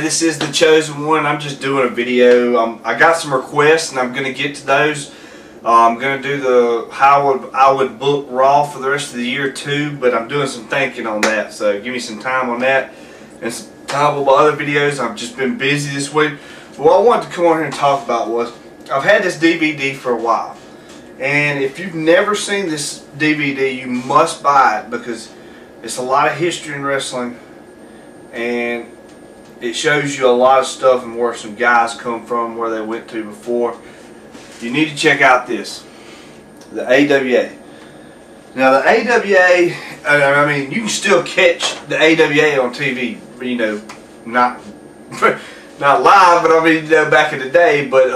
this is The Chosen One. I'm just doing a video. I got some requests and I'm going to get to those. I'm going to do the how I would book Raw for the rest of the year too, but I'm doing some thinking on that, so give me some time on that and some time on my other videos. I've just been busy this week. But what I wanted to come on here and talk about was, I've had this DVD for a while, and if you've never seen this DVD, you must buy it because it's a lot of history in wrestling, and it shows you a lot of stuff and where some guys come from, where they went to before. You need to check out this, the AWA. Now the AWA, I mean, you can still catch the AWA on TV, you know, not live, but I mean, you know, back in the day, but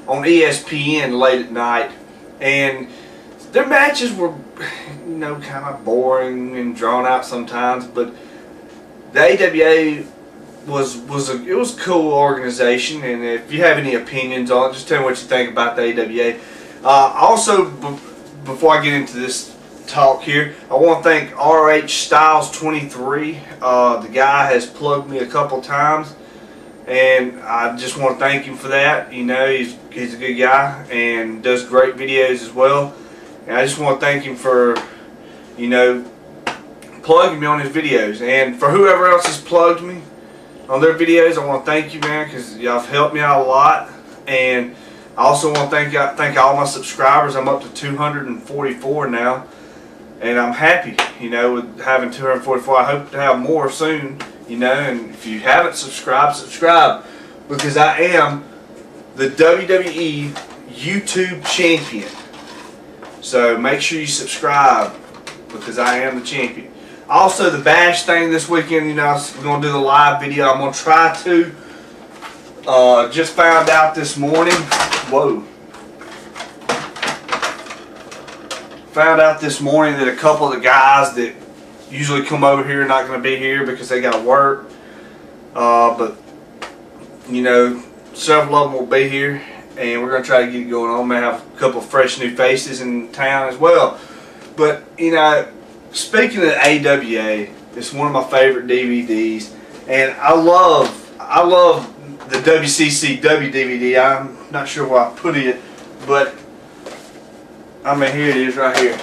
on ESPN late at night, and their matches were, you know, kind of boring and drawn out sometimes, but the AWA was a cool organization. And if you have any opinions on it, just tell me what you think about the AWA. Also, before I get into this talk here, I want to thank RH Styles 23. The guy has plugged me a couple times, and I just want to thank him for that. You know, he's a good guy and does great videos as well. And I just want to thank him for, you know, plugging me on his videos. And for whoever else has plugged me on their videos, I want to thank you, man, because y'all have helped me out a lot. And I also want to thank all my subscribers. I'm up to 244 now, and I'm happy, you know, with having 244. I hope to have more soon, you know. And if you haven't subscribed, subscribe, because I am the WWE YouTube champion. So make sure you subscribe, because I am the champion. Also, the Bash thing this weekend, you know, we're going to do the live video. I'm going to try to. Just found out this morning. Whoa. Found out this morning that a couple of the guys that usually come over here are not going to be here because they got to work. But, you know, several of them will be here, and we're going to try to get it going on. May have a couple of fresh new faces in town as well. But, you know, speaking of AWA, it's one of my favorite DVDs, and I love the WCCW DVD. I'm not sure where I put it, but I mean, here it is right here.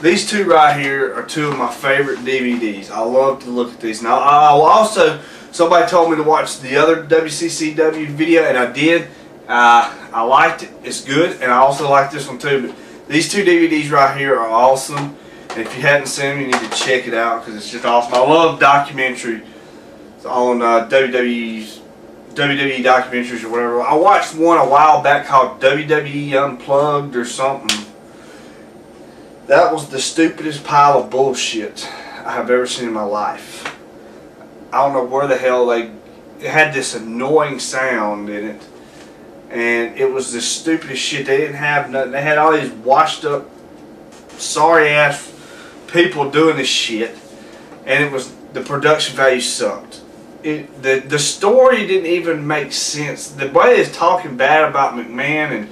These two right here are two of my favorite DVDs. I love to look at these. Now, I will also, somebody told me to watch the other WCCW video, and I did. I liked it. It's good, and I also like this one too. But these two DVDs right here are awesome. And if you hadn't seen them, you need to check it out because it's just awesome. I love documentary on WWE documentaries or whatever. I watched one a while back called WWE Unplugged or something. That was the stupidest pile of bullshit I have ever seen in my life. I don't know where the hell it had this annoying sound in it, and it was the stupidest shit. They didn't have nothing. They had all these washed up, sorry ass people doing this shit, and it was, the production value sucked. The story didn't even make sense. The way it's talking bad about McMahon, and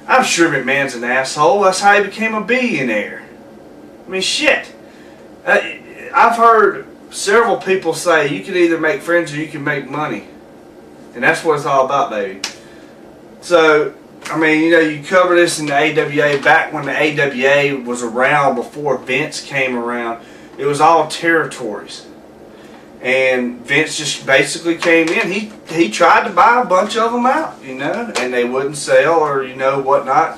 I'm sure McMahon's an asshole. That's how he became a billionaire. I mean, shit. I've heard several people say you can either make friends or you can make money, and that's what it's all about, baby. So, I mean, you know, you cover this in the AWA. Back when the AWA was around, before Vince came around, it was all territories. And Vince just basically came in. He tried to buy a bunch of them out, you know, and they wouldn't sell or, you know, whatnot.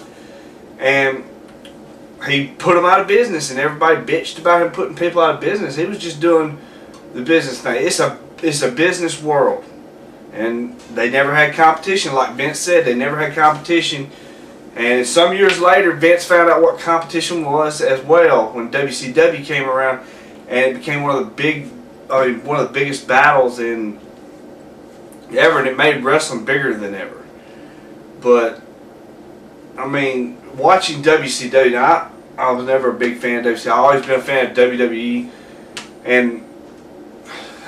And he put them out of business, and everybody bitched about him putting people out of business. He was just doing the business thing. It's a business world. And they never had competition. Like Vince said, they never had competition. And some years later, Vince found out what competition was as well when WCW came around, and it became one of the biggest battles in ever, and it made wrestling bigger than ever. But I mean, watching WCW, now I was never a big fan of WCW. I've always been a fan of WWE, and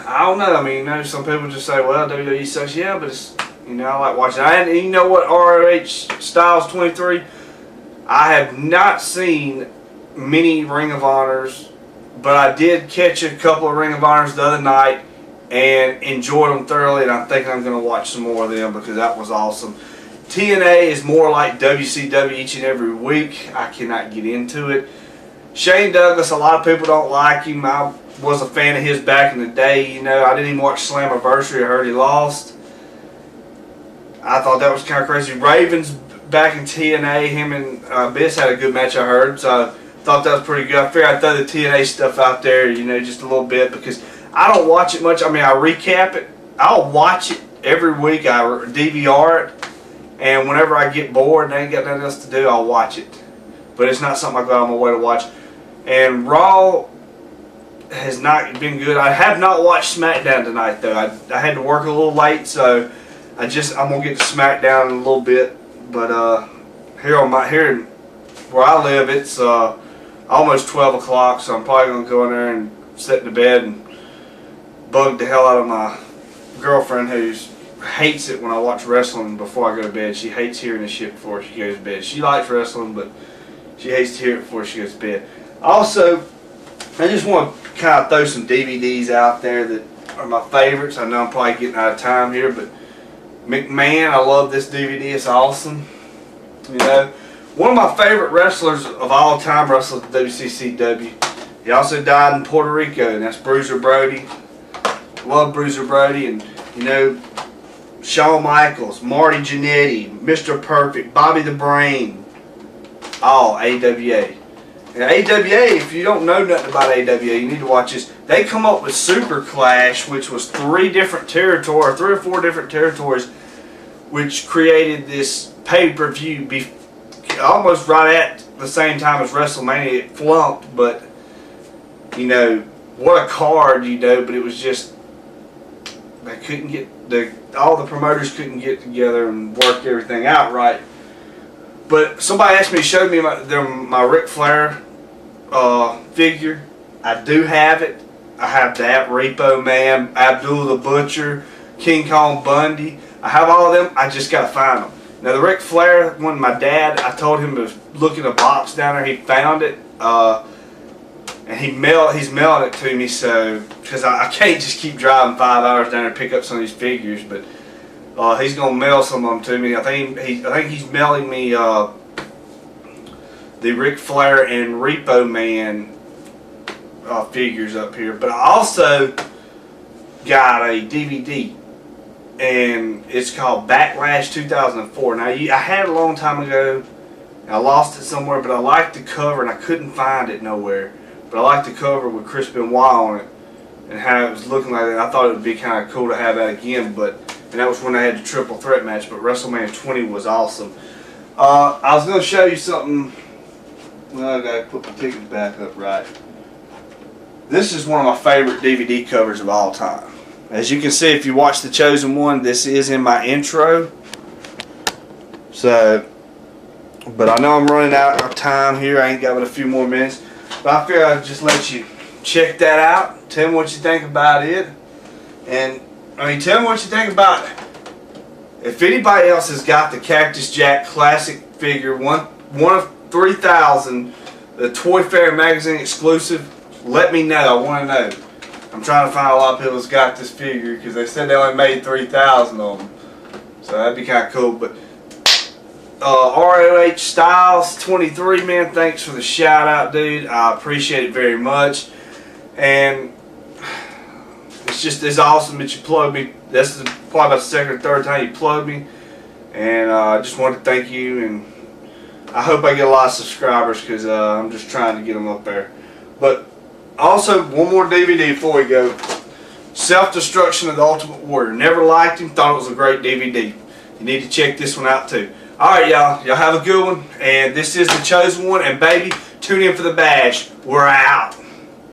I don't know. I mean, you know, some people just say, well, WWE sucks. Yeah, but it's, you know, I like watching it. And you know what, RH Styles 23, I have not seen many Ring of Honors, but I did catch a couple of Ring of Honors the other night, and enjoyed them thoroughly, and I think I'm going to watch some more of them because that was awesome. TNA is more like WCW each and every week. I cannot get into it. Shane Douglas, a lot of people don't like him. I was a fan of his back in the day. You know, I didn't even watch Slammiversary. I heard he lost. I thought that was kind of crazy. Ravens back in TNA, him and Abyss had a good match, I heard. So I thought that was pretty good. I figured I'd throw the TNA stuff out there, you know, just a little bit because I don't watch it much. I mean, I recap it. I'll watch it every week. I DVR it. And whenever I get bored and I ain't got nothing else to do, I'll watch it. But it's not something I go out of my way to watch. And Raw has not been good. I have not watched SmackDown tonight, though. I had to work a little late, so I'm gonna get to SmackDown in a little bit. But here where I live, it's almost 12 o'clock, so I'm probably gonna go in there and sit in the bed and bug the hell out of my girlfriend, who hates it when I watch wrestling before I go to bed. She hates hearing the shit before she goes to bed. She likes wrestling, but she hates to hear it before she goes to bed. Also, I just want to kind of throw some DVDs out there that are my favorites. I know I'm probably getting out of time here, but McMahon, I love this DVD. It's awesome. You know, one of my favorite wrestlers of all time wrestled WCCW. He also died in Puerto Rico, and that's Bruiser Brody. Love Bruiser Brody, and you know, Shawn Michaels, Marty Jannetty, Mr. Perfect, Bobby the Brain, all AWA. And AWA, if you don't know nothing about AWA, you need to watch this. They come up with Super Clash, which was three or four different territories, which created this pay-per-view almost right at the same time as WrestleMania. It flunked, but you know, what a card, you know, but it was just, they couldn't get, all the promoters couldn't get together and work everything out right. But somebody asked me to show me my Ric Flair figure. I do have it. I have that, Repo Man, Abdul the Butcher, King Kong Bundy. I have all of them. I just got to find them. Now the Ric Flair one, my dad, I told him to look in a box down there. He found it. And he's mailing it to me, so because I can't just keep driving 5 hours down there to pick up some of these figures, but he's gonna mail some of them to me. I think he's mailing me the Ric Flair and Repo Man figures up here. But I also got a DVD, and it's called Backlash 2004. Now I had it a long time ago. I lost it somewhere, but I liked the cover and I couldn't find it nowhere. But I liked the cover with Chris Benoit on it and how it was looking like that. I thought it would be kind of cool to have that again, and that was when they had the triple threat match, but WrestleMania 20 was awesome. I was going to show you something. Well, I got to put my tickets back up right. This is one of my favorite DVD covers of all time. As you can see, if you watch The Chosen One, this is in my intro. So, but I know I'm running out of time here. I ain't got but a few more minutes. But I figured I'd just let you check that out. Tell me what you think about it. And, I mean, tell me what you think about it. If anybody else has got the Cactus Jack Classic figure, one of 3,000, the Toy Fair magazine exclusive, let me know. I want to know. I'm trying to find a lot of people that's got this figure because they said they only made 3,000 of them. So that'd be kind of cool. But ROH Styles 23, man, thanks for the shout out, dude. I appreciate it very much. And it's awesome that you plugged me. This is probably about the second or third time you plugged me. And I just wanted to thank you. And I hope I get a lot of subscribers because I'm just trying to get them up there. But also, one more DVD before we go. Self-Destruction of the Ultimate Warrior. Never liked him. Thought it was a great DVD. You need to check this one out too. Alright, y'all. Y'all have a good one. And this is The Chosen One. And baby, tune in for the bash. We're out.